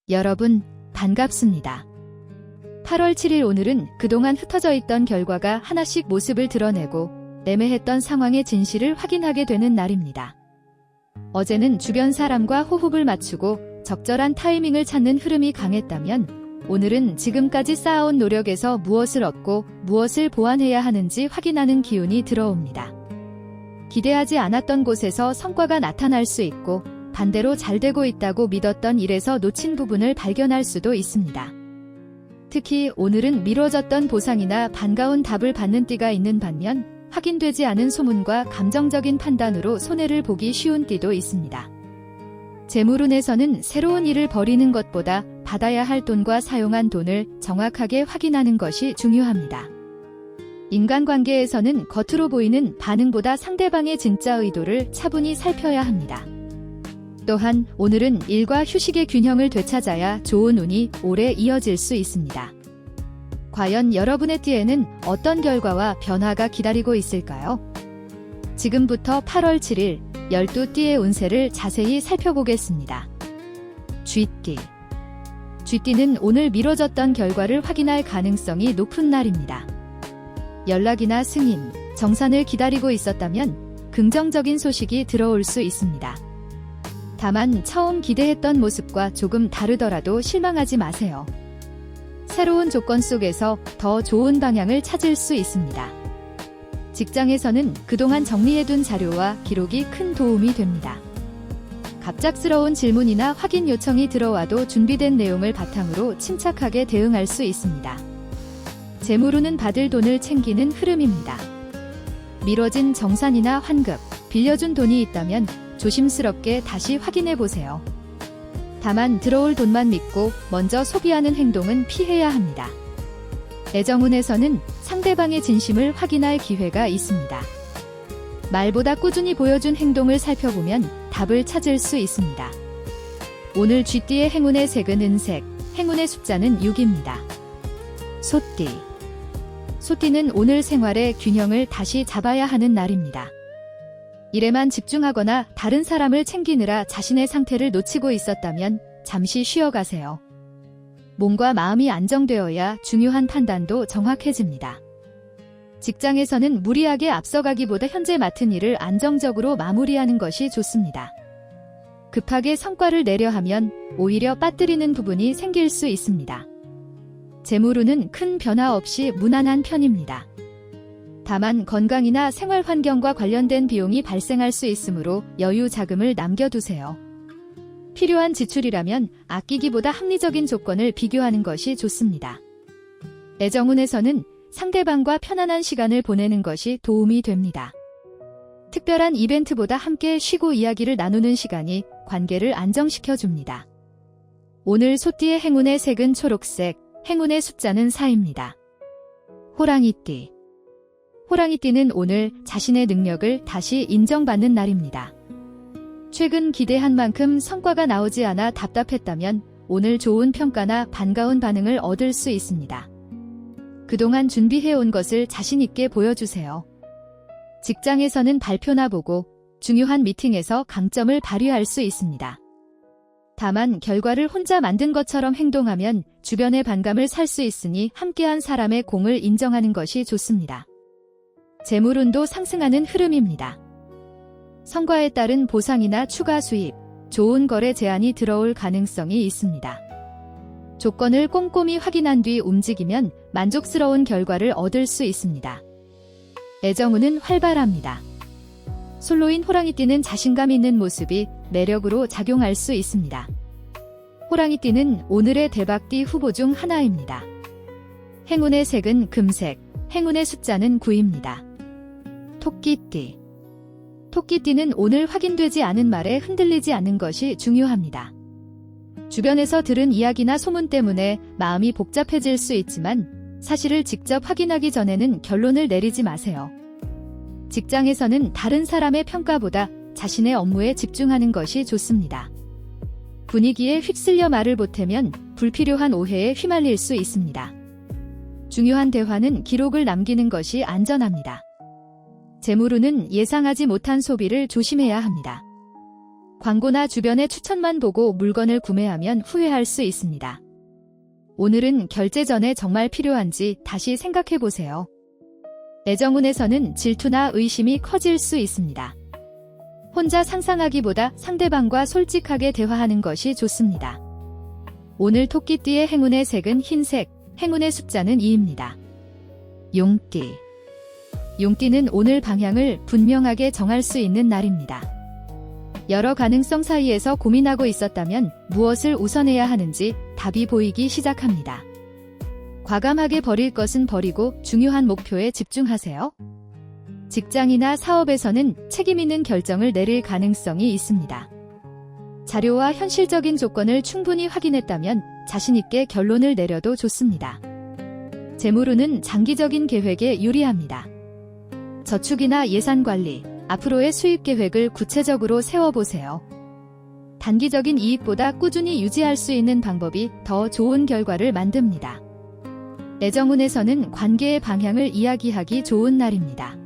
여러분, 반갑습니다. 8월 7일 오늘은 그동안 흩어져 있던 결과가 하나씩 모습을 드러내고 애매했던 상황의 진실을 확인하게 되는 날입니다. 어제는 주변 사람과 호흡을 맞추고 적절한 타이밍을 찾는 흐름이 강했다면 오늘은 지금까지 쌓아온 노력에서 무엇을 얻고 무엇을 보완해야 하는지 확인하는 기운이 들어옵니다. 기대하지 않았던 곳에서 성과가 나타날 수 있고 반대로 잘 되고 있다고 믿었던 일에서 놓친 부분을 발견할 수도 있습니다. 특히 오늘은 미뤄졌던 보상이나 반가운 답을 받는 띠가 있는 반면 확인되지 않은 소문과 감정적인 판단으로 손해를 보기 쉬운 띠도 있습니다. 재물운에서는 새로운 일을 벌이는 것보다 받아야 할 돈과 사용한 돈을 정확하게 확인하는 것이 중요합니다. 인간관계에서는 겉으로 보이는 반응보다 상대방의 진짜 의도를 차분히 살펴야 합니다. 또한 오늘은 일과 휴식의 균형을 되찾아야 좋은 운이 오래 이어질 수 있습니다. 과연 여러분의 띠에는 어떤 결과와 변화가 기다리고 있을까요? 지금부터 8월 7일 12띠의 운세를 자세히 살펴보겠습니다. 쥐띠. 쥐띠는 오늘 미뤄졌던 결과를 확인할 가능성이 높은 날입니다. 연락이나 승인, 정산을 기다리고 있었다면 긍정적인 소식이 들어올 수 있습니다. 다만 처음 기대했던 모습과 조금 다르더라도 실망하지 마세요. 새로운 조건 속에서 더 좋은 방향을 찾을 수 있습니다. 직장에서는 그동안 정리해둔 자료와 기록이 큰 도움이 됩니다. 갑작스러운 질문이나 확인 요청이 들어와도 준비된 내용을 바탕으로 침착하게 대응할 수 있습니다. 재물운은 받을 돈을 챙기는 흐름입니다. 미뤄진 정산이나 환급, 빌려준 돈이 있다면 조심스럽게 다시 확인해 보세요. 다만 들어올 돈만 믿고 먼저 소비하는 행동은 피해야 합니다. 애정운에서는 상대방의 진심을 확인할 기회가 있습니다. 말보다 꾸준히 보여준 행동을 살펴보면 답을 찾을 수 있습니다. 오늘 쥐띠의 행운의 색은 은색, 행운의 숫자는 6입니다. 소띠. 소띠는 오늘 생활의 균형을 다시 잡아야 하는 날입니다. 일에만 집중하거나 다른 사람을 챙기느라 자신의 상태를 놓치고 있었다면 잠시 쉬어가세요. 몸과 마음이 안정되어야 중요한 판단도 정확해집니다. 직장에서는 무리하게 앞서가기보다 현재 맡은 일을 안정적으로 마무리하는 것이 좋습니다. 급하게 성과를 내려 하면 오히려 빠뜨리는 부분이 생길 수 있습니다. 재물운은 큰 변화 없이 무난한 편입니다. 다만 건강이나 생활 환경과 관련된 비용이 발생할 수 있으므로 여유 자금을 남겨두세요. 필요한 지출이라면 아끼기보다 합리적인 조건을 비교하는 것이 좋습니다. 애정운에서는 상대방과 편안한 시간을 보내는 것이 도움이 됩니다. 특별한 이벤트보다 함께 쉬고 이야기를 나누는 시간이 관계를 안정시켜줍니다. 오늘 소띠의 행운의 색은 초록색, 행운의 숫자는 4입니다. 호랑이띠. 호랑이띠는 오늘 자신의 능력을 다시 인정받는 날입니다. 최근 기대한 만큼 성과가 나오지 않아 답답했다면 오늘 좋은 평가나 반가운 반응을 얻을 수 있습니다. 그동안 준비해온 것을 자신 있게 보여주세요. 직장에서는 발표나 보고 중요한 미팅에서 강점을 발휘할 수 있습니다. 다만 결과를 혼자 만든 것처럼 행동하면 주변의 반감을 살 수 있으니 함께한 사람의 공을 인정하는 것이 좋습니다. 재물운도 상승하는 흐름입니다. 성과에 따른 보상이나 추가 수입, 좋은 거래 제안이 들어올 가능성이 있습니다. 조건을 꼼꼼히 확인한 뒤 움직이면 만족스러운 결과를 얻을 수 있습니다. 애정운은 활발합니다. 솔로인 호랑이띠는 자신감 있는 모습이 매력으로 작용할 수 있습니다. 호랑이띠는 오늘의 대박띠 후보 중 하나입니다. 행운의 색은 금색, 행운의 숫자는 9입니다. 토끼띠. 토끼띠는 오늘 확인되지 않은 말에 흔들리지 않는 것이 중요합니다. 주변에서 들은 이야기나 소문 때문에 마음이 복잡해질 수 있지만 사실을 직접 확인하기 전에는 결론을 내리지 마세요. 직장에서는 다른 사람의 평가보다 자신의 업무에 집중하는 것이 좋습니다. 분위기에 휩쓸려 말을 보태면 불필요한 오해에 휘말릴 수 있습니다. 중요한 대화는 기록을 남기는 것이 안전합니다. 재물운은 예상하지 못한 소비를 조심해야 합니다. 광고나 주변의 추천만 보고 물건을 구매하면 후회할 수 있습니다. 오늘은 결제 전에 정말 필요한지 다시 생각해 보세요. 애정운에서는 질투나 의심이 커질 수 있습니다. 혼자 상상하기보다 상대방과 솔직하게 대화하는 것이 좋습니다. 오늘 토끼띠의 행운의 색은 흰색, 행운의 숫자는 2입니다. 용띠. 용띠는 오늘 방향을 분명하게 정할 수 있는 날입니다. 여러 가능성 사이에서 고민하고 있었다면 무엇을 우선해야 하는지 답이 보이기 시작합니다. 과감하게 버릴 것은 버리고 중요한 목표에 집중하세요. 직장이나 사업에서는 책임 있는 결정을 내릴 가능성이 있습니다. 자료와 현실적인 조건을 충분히 확인했다면 자신 있게 결론을 내려도 좋습니다. 재물운은 장기적인 계획에 유리합니다. 저축이나 예산 관리, 앞으로의 수입 계획을 구체적으로 세워보세요. 단기적인 이익보다 꾸준히 유지할 수 있는 방법이 더 좋은 결과를 만듭니다. 애정운에서는 관계의 방향을 이야기하기 좋은 날입니다.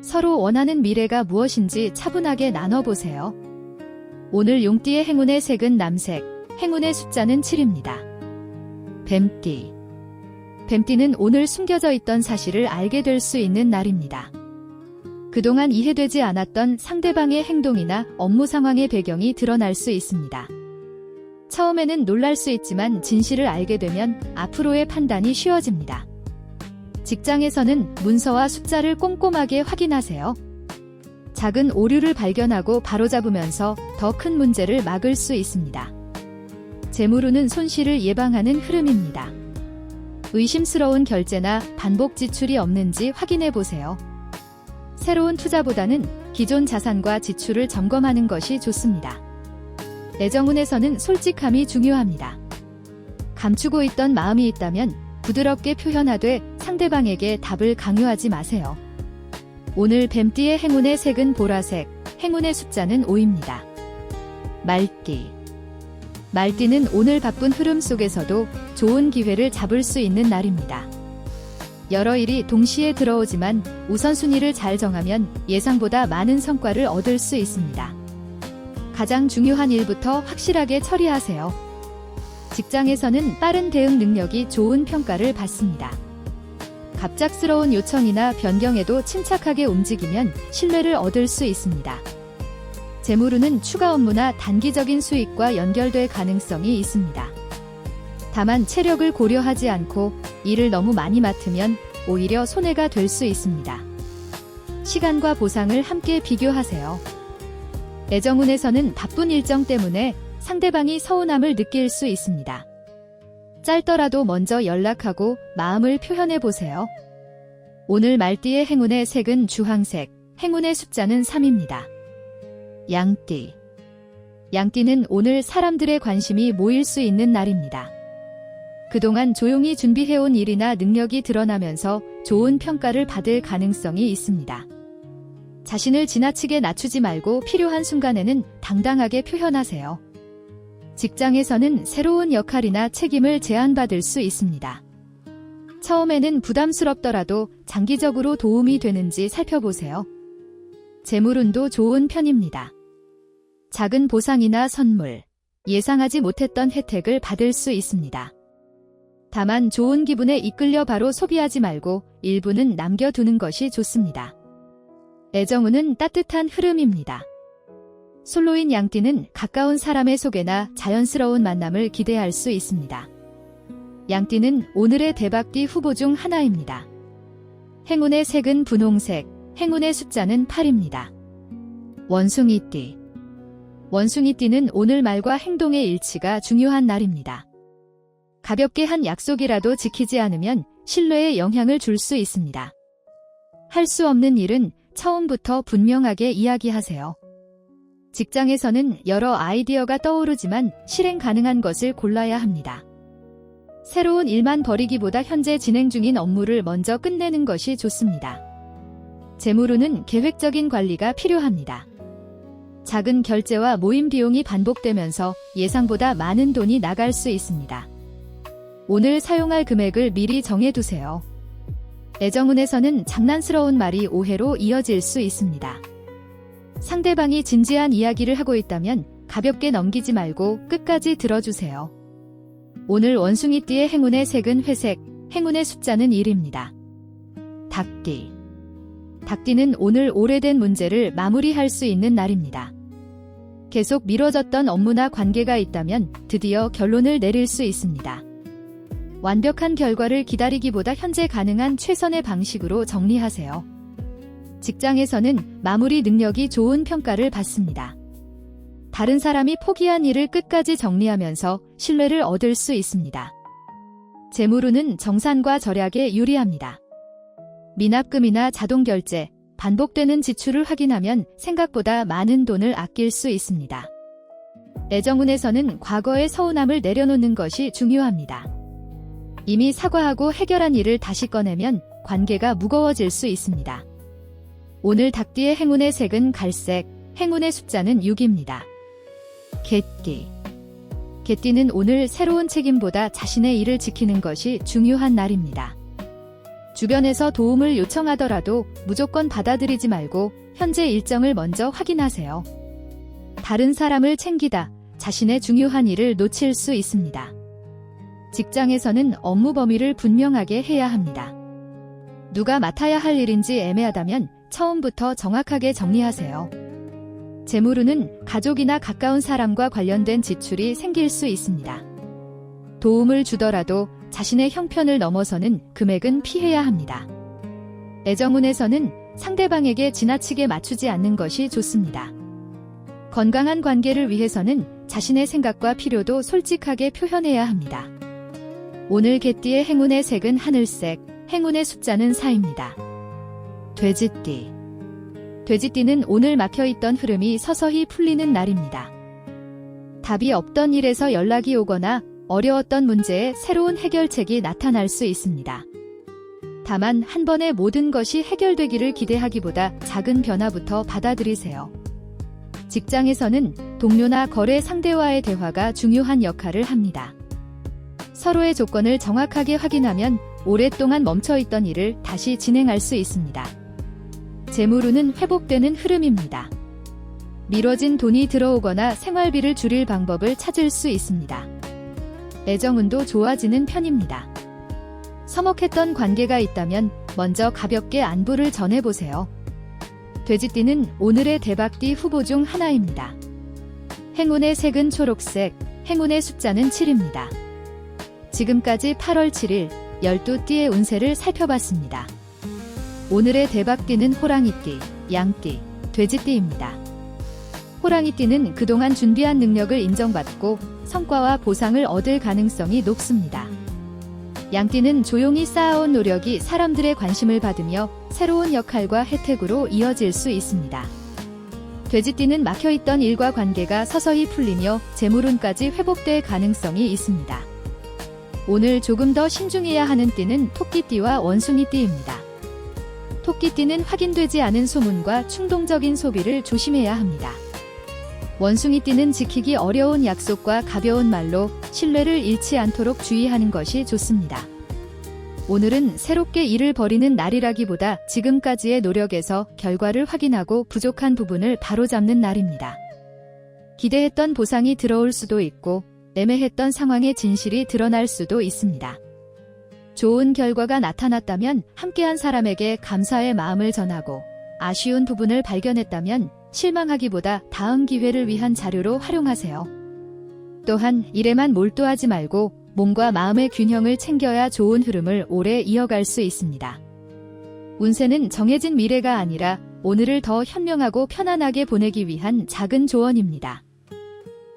서로 원하는 미래가 무엇인지 차분하게 나눠보세요. 오늘 용띠의 행운의 색은 남색, 행운의 숫자는 7입니다. 뱀띠. 뱀띠는 오늘 숨겨져 있던 사실을 알게 될 수 있는 날입니다. 그동안 이해되지 않았던 상대방의 행동이나 업무 상황의 배경이 드러날 수 있습니다. 처음에는 놀랄 수 있지만 진실을 알게 되면 앞으로의 판단이 쉬워집니다. 직장에서는 문서와 숫자를 꼼꼼하게 확인하세요. 작은 오류를 발견하고 바로잡으면서 더 큰 문제를 막을 수 있습니다. 재물운은 손실을 예방하는 흐름입니다. 의심스러운 결제나 반복 지출이 없는지 확인해 보세요. 새로운 투자보다는 기존 자산과 지출을 점검하는 것이 좋습니다. 애정운에서는 솔직함이 중요합니다. 감추고 있던 마음이 있다면 부드럽게 표현하되 상대방에게 답을 강요하지 마세요. 오늘 뱀띠의 행운의 색은 보라색, 행운의 숫자는 5입니다. 말띠. 말띠는 오늘 바쁜 흐름 속에서도 좋은 기회를 잡을 수 있는 날입니다. 여러 일이 동시에 들어오지만 우선순위를 잘 정하면 예상보다 많은 성과를 얻을 수 있습니다. 가장 중요한 일부터 확실하게 처리하세요. 직장에서는 빠른 대응 능력이 좋은 평가를 받습니다. 갑작스러운 요청이나 변경에도 침착하게 움직이면 신뢰를 얻을 수 있습니다. 재물운은 추가 업무나 단기적인 수익과 연결될 가능성이 있습니다. 다만 체력을 고려하지 않고 일을 너무 많이 맡으면 오히려 손해가 될 수 있습니다. 시간과 보상을 함께 비교하세요. 애정운에서는 바쁜 일정 때문에 상대방이 서운함을 느낄 수 있습니다. 짧더라도 먼저 연락하고 마음을 표현해보세요. 오늘 말띠의 행운의 색은 주황색, 행운의 숫자는 3입니다. 양띠. 양띠는 오늘 사람들의 관심이 모일 수 있는 날입니다. 그동안 조용히 준비해온 일이나 능력이 드러나면서 좋은 평가를 받을 가능성이 있습니다. 자신을 지나치게 낮추지 말고 필요한 순간에는 당당하게 표현하세요. 직장에서는 새로운 역할이나 책임을 제안받을 수 있습니다. 처음에는 부담스럽더라도 장기적으로 도움이 되는지 살펴보세요. 재물운도 좋은 편입니다. 작은 보상이나 선물, 예상하지 못했던 혜택을 받을 수 있습니다. 다만 좋은 기분에 이끌려 바로 소비하지 말고 일부는 남겨두는 것이 좋습니다. 애정운은 따뜻한 흐름입니다. 솔로인 양띠는 가까운 사람의 소개나 자연스러운 만남을 기대할 수 있습니다. 양띠는 오늘의 대박띠 후보 중 하나입니다. 행운의 색은 분홍색, 행운의 숫자는 8입니다. 원숭이띠. 원숭이띠는 오늘 말과 행동의 일치가 중요한 날입니다. 가볍게 한 약속이라도 지키지 않으면 신뢰에 영향을 줄 수 있습니다. 할 수 없는 일은 처음부터 분명하게 이야기하세요. 직장에서는 여러 아이디어가 떠오르지만 실행 가능한 것을 골라야 합니다. 새로운 일만 벌이기보다 현재 진행 중인 업무를 먼저 끝내는 것이 좋습니다. 재물운은 계획적인 관리가 필요합니다. 작은 결제와 모임 비용이 반복되면서 예상보다 많은 돈이 나갈 수 있습니다. 오늘 사용할 금액을 미리 정해두세요. 애정운에서는 장난스러운 말이 오해로 이어질 수 있습니다. 상대방이 진지한 이야기를 하고 있다면 가볍게 넘기지 말고 끝까지 들어주세요. 오늘 원숭이띠의 행운의 색은 회색, 행운의 숫자는 1입니다. 닭띠. 닭띠는 오늘 오래된 문제를 마무리할 수 있는 날입니다. 계속 미뤄졌던 업무나 관계가 있다면 드디어 결론을 내릴 수 있습니다. 완벽한 결과를 기다리기보다 현재 가능한 최선의 방식으로 정리하세요. 직장에서는 마무리 능력이 좋은 평가를 받습니다. 다른 사람이 포기한 일을 끝까지 정리하면서 신뢰를 얻을 수 있습니다. 재물운은 정산과 절약에 유리합니다. 미납금이나 자동결제, 반복되는 지출을 확인하면 생각보다 많은 돈을 아낄 수 있습니다. 애정운에서는 과거의 서운함을 내려놓는 것이 중요합니다. 이미 사과하고 해결한 일을 다시 꺼내면 관계가 무거워질 수 있습니다. 오늘 닭띠의 행운의 색은 갈색, 행운의 숫자는 6입니다. 개띠. 개띠는 오늘 새로운 책임보다 자신의 일을 지키는 것이 중요한 날입니다. 주변에서 도움을 요청하더라도 무조건 받아들이지 말고 현재 일정을 먼저 확인하세요. 다른 사람을 챙기다 자신의 중요한 일을 놓칠 수 있습니다. 직장에서는 업무 범위를 분명하게 해야 합니다. 누가 맡아야 할 일인지 애매하다면 처음부터 정확하게 정리하세요. 재물운은 가족이나 가까운 사람과 관련된 지출이 생길 수 있습니다. 도움을 주더라도 자신의 형편을 넘어서는 금액은 피해야 합니다. 애정운에서는 상대방에게 지나치게 맞추지 않는 것이 좋습니다. 건강한 관계를 위해서는 자신의 생각과 필요도 솔직하게 표현해야 합니다. 오늘 개띠의 행운의 색은 하늘색, 행운의 숫자는 4입니다. 돼지띠. 돼지띠는 오늘 막혀있던 흐름이 서서히 풀리는 날입니다. 답이 없던 일에서 연락이 오거나 어려웠던 문제에 새로운 해결책이 나타날 수 있습니다. 다만 한 번에 모든 것이 해결되기를 기대하기보다 작은 변화부터 받아들이세요. 직장에서는 동료나 거래 상대와의 대화가 중요한 역할을 합니다. 서로의 조건을 정확하게 확인하면 오랫동안 멈춰있던 일을 다시 진행할 수 있습니다. 재물운은 회복되는 흐름입니다. 미뤄진 돈이 들어오거나 생활비를 줄일 방법을 찾을 수 있습니다. 애정운도 좋아지는 편입니다. 서먹했던 관계가 있다면 먼저 가볍게 안부를 전해보세요. 돼지띠는 오늘의 대박띠 후보 중 하나입니다. 행운의 색은 초록색, 행운의 숫자는 7입니다. 지금까지 8월 7일 12띠의 운세를 살펴봤습니다. 오늘의 대박띠는 호랑이띠, 양띠, 돼지띠입니다. 호랑이띠는 그동안 준비한 능력을 인정받고 성과와 보상을 얻을 가능성이 높습니다. 양띠는 조용히 쌓아온 노력이 사람들의 관심을 받으며 새로운 역할과 혜택으로 이어질 수 있습니다. 돼지띠는 막혀있던 일과 관계가 서서히 풀리며 재물운까지 회복될 가능성이 있습니다. 오늘 조금 더 신중해야 하는 띠는 토끼띠와 원숭이띠입니다. 토끼띠는 확인되지 않은 소문과 충동적인 소비를 조심해야 합니다. 원숭이띠는 지키기 어려운 약속과 가벼운 말로 신뢰를 잃지 않도록 주의하는 것이 좋습니다. 오늘은 새롭게 일을 벌이는 날이라기보다 지금까지의 노력에서 결과를 확인하고 부족한 부분을 바로잡는 날입니다. 기대했던 보상이 들어올 수도 있고 애매했던 상황의 진실이 드러날 수도 있습니다. 좋은 결과가 나타났다면 함께한 사람에게 감사의 마음을 전하고 아쉬운 부분을 발견했다면 실망하기보다 다음 기회를 위한 자료로 활용하세요. 또한 일에만 몰두하지 말고 몸과 마음의 균형을 챙겨야 좋은 흐름을 오래 이어갈 수 있습니다. 운세는 정해진 미래가 아니라 오늘을 더 현명하고 편안하게 보내기 위한 작은 조언입니다.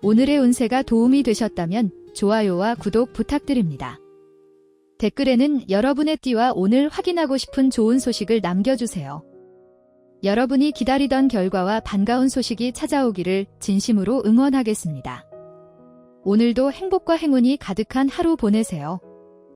오늘의 운세가 도움이 되셨다면 좋아요와 구독 부탁드립니다. 댓글에는 여러분의 띠와 오늘 확인하고 싶은 좋은 소식을 남겨주세요. 여러분이 기다리던 결과와 반가운 소식이 찾아오기를 진심으로 응원하겠습니다. 오늘도 행복과 행운이 가득한 하루 보내세요.